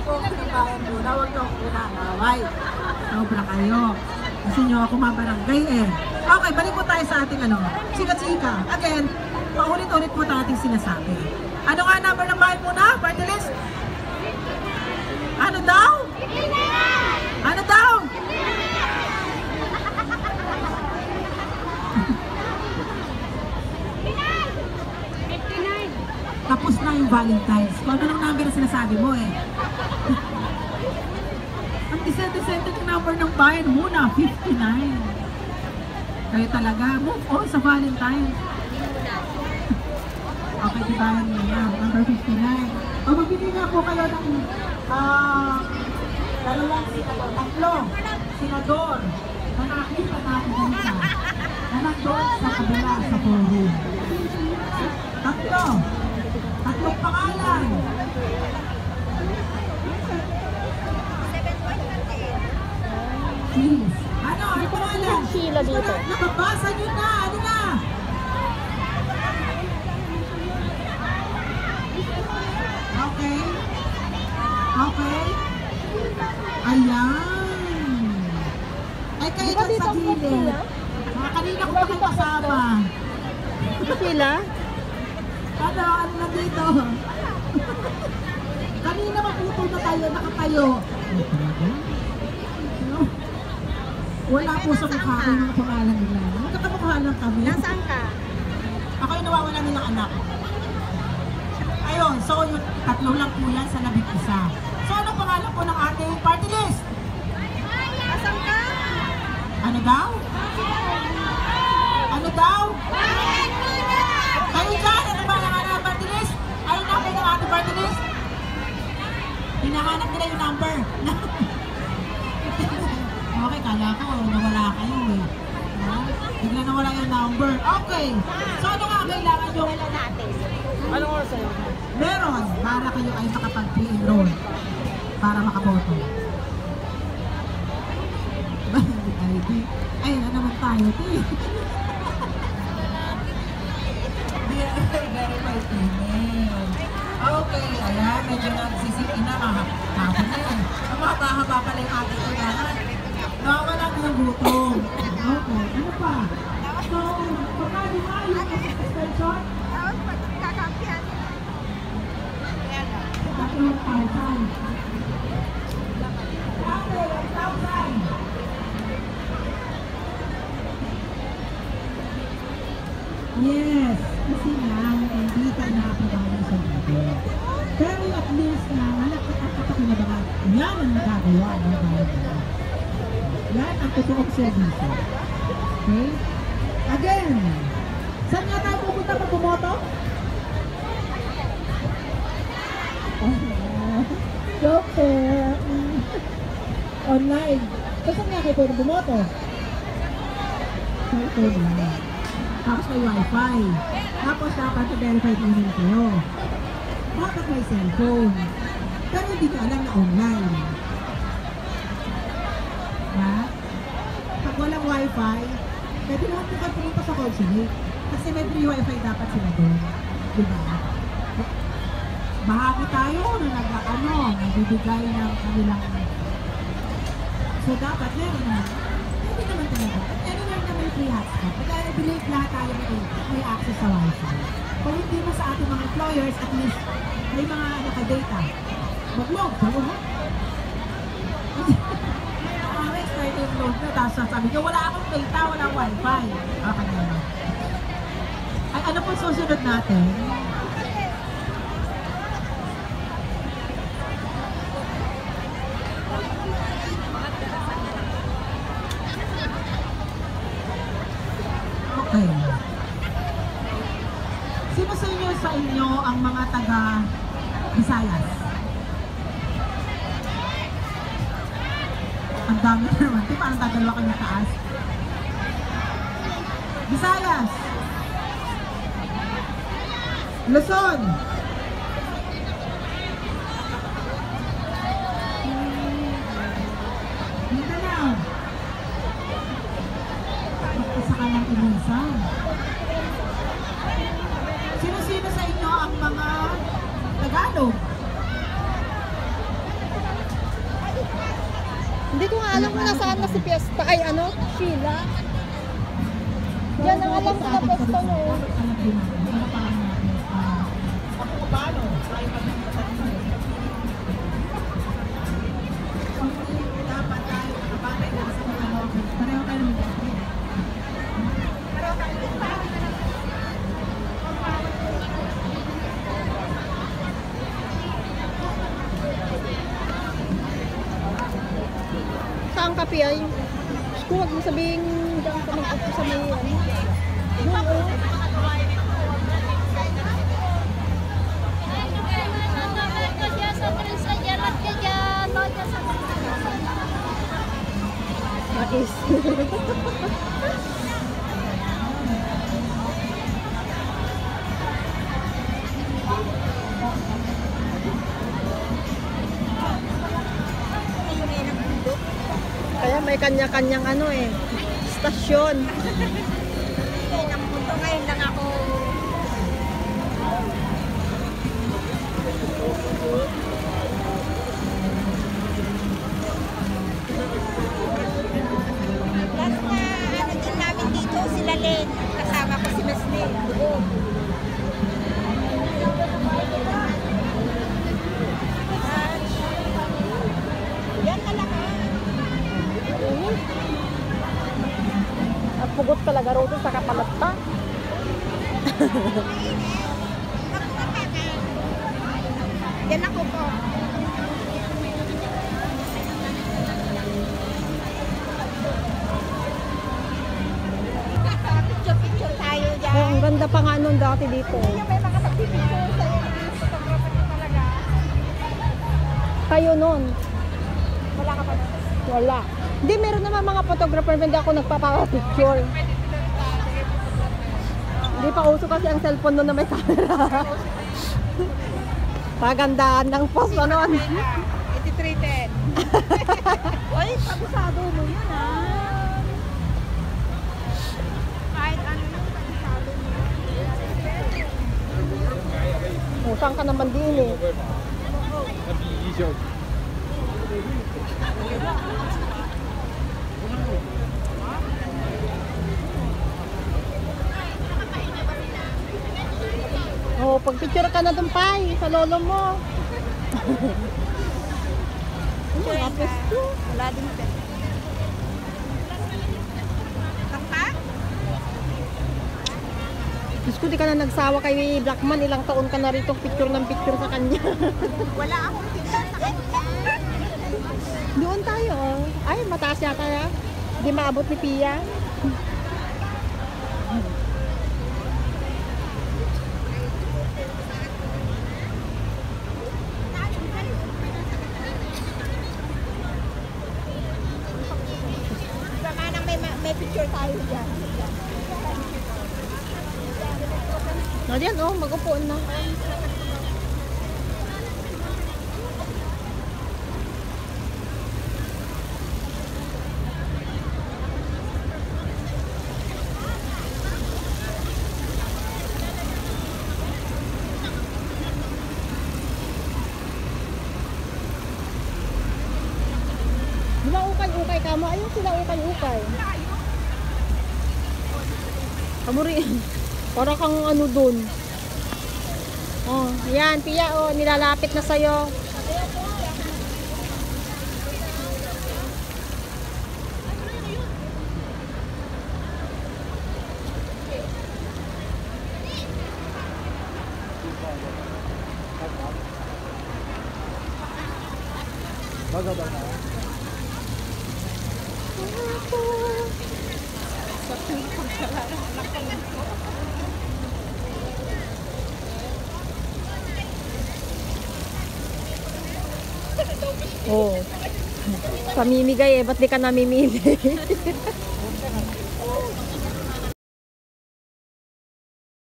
po ako ng bayan muna, huwag niyo akong inaaway. Sobra kayo. Kasi niyo ako mabarangay eh. Okay, balik po tayo sa ating chika-chika. Again, paulit-ulit po natin sinasabi. Ano nga number ng bayan muna? Party list? Ano daw? Ano daw? Tapos na yung Valentine's. Kung ano ng number na sinasabi mo eh. Ang decent yung number ng bayan muna, 59. Kayo talaga, move on sa Valentine's. Okay, di bayan niya, number 59. O magbigay nga po kayo ng tatlo senador na nakita natin dito na nandun sa kabila sa forum. Tatlong pangalan. Please. Ano pangalan? Sheila dito. Nakabasa nyo na. Ano na? Okay. Okay. Ayan. Ay, kayo dyan sa gilid. Kanina ko pa kayo kasama. Sheila? Ano na dito? Kanina maputol na tayo, nakatayo. Wala po sa mukha ko yung pangalan nila. Magkakamukha lang kami. Nasaan ka? Ako yung nawawala nilang anak. Ayun, so yung tatlo lang po yan sa labing isa. So ano pangalan po ng ating party list? Nasaan ka? Ano daw? Ano daw? Kayo dyan, ano ba ang ating party list? Ano number ng ating party list? Hinahanap nila yung number. Okay, kala ko, nawala kayo eh. Bigla nawala yung number. Okay. So ano nga kailangan yung... Anong oras sa'yo? Meron para kayo ay makapag-pre-enroll para makaboto. ID. Ay, na naman tayo. Verify email. Okay, ayan. Medyo nagsisiki na. Mahaba na eh. Mahaba-haba pala yung ating kailangan. Nawala ng gutom. Okay, ano pa? So, pagkali nga yung suspension? Kakampihan. 3,000. Okay, 1,000. Yes, kasi nga, hindi ka nakapagawa sa dito. Pero at least na, nakakapakinabangan, yan ang nagagawa ng bayan. Yan ang totoong serviso. Okay? Again, saan nga tayo pupunta pag bumoto? Joker! Online. So, saan nga kayo pwede bumoto? Cellphone lang. Tapos may wifi. Tapos dapat i-verified email kayo. Dapat may cellphone. Pero hindi ka alam na online. Ha? Pag walang wifi, pwede naman po kayo pumunta sa consulate. Kasi may free wifi dapat sila doon. Diba? Bahagi tayo na nagbibigay ng kanilang... So dapat meron naman. Hindi naman talaga. Anywhere na may free hotspot. Kaya i-believe lahat tayo may access sa wifi. Kung hindi mo sa ating mga employers, at least may mga data. Mag-log. Expired yung load na. Tapos sabi niyo, wala akong data, wala wifi. Okay naman. Ay, ano po susunod natin? Okay. Sino sa inyo ang mga taga Visayas? Ang dami na naman. Di parang dadalawa kami taas. Visayas! Luzon! Mindanao! Isa ka lang inisa. Sino-sino sa inyo ang mga Tagalog? Hindi ko nga alam kung nasaan na si Fiesta. Ay, ano? Sheila. Yan ang alam ko na pwesto mo. Pareho kayo naman. Saan ka, Pia? Kung huwag mo sabihin dyan ka mag-upo sa may ano. Doon, oh. Mais. Kaya may kanya-kanyang ano eh, stasyon. Ng mundo ngayon lang ako. Last na ano din namin dito, sila Len. Kasama ko si Miss Len. Yan talaga. At pugot talaga roto sa kapalatta. Yan ako po. Picture-picture tayo dyan. Oh, ang ganda pa nga nun dati dito. Yung may mga pagpipicture sa'yo na photographer ko talaga. Kayo nun. Wala ka pa na. Wala. Hindi, meron naman mga photographer, hindi ako nagpapapicture. Hindi pa uso kasi ang cellphone nun na may camera. Pagandaan ng post, ano. 8310. Uy, pabusado mo yun ah. Kahit ano yung pabusado mo yun. Usang ka naman din eh. Oh, pagpicture ka na dun, Pai, sa lolo mo. Wala din ito. Takpa? Diyos ko, di ka na nagsawa kay Blackman. Ilang taon ka na rito picture ng picture sa kanya. Wala akong picture sa kanya. Doon tayo, oh. Ay, mataas yata ya. Hindi maabot ni Pia. Manang may picture tayo dyan. Diyan, oh, mag-upuan na. Di ba ukay-ukay ka mo? Ayun sila ukay-ukay. Kamuri. Para kang ano dun. Oh, yan, Pia, oh, nilalapit na sa'yo. Oh. Pamimigay eh, ba't di ka namimili?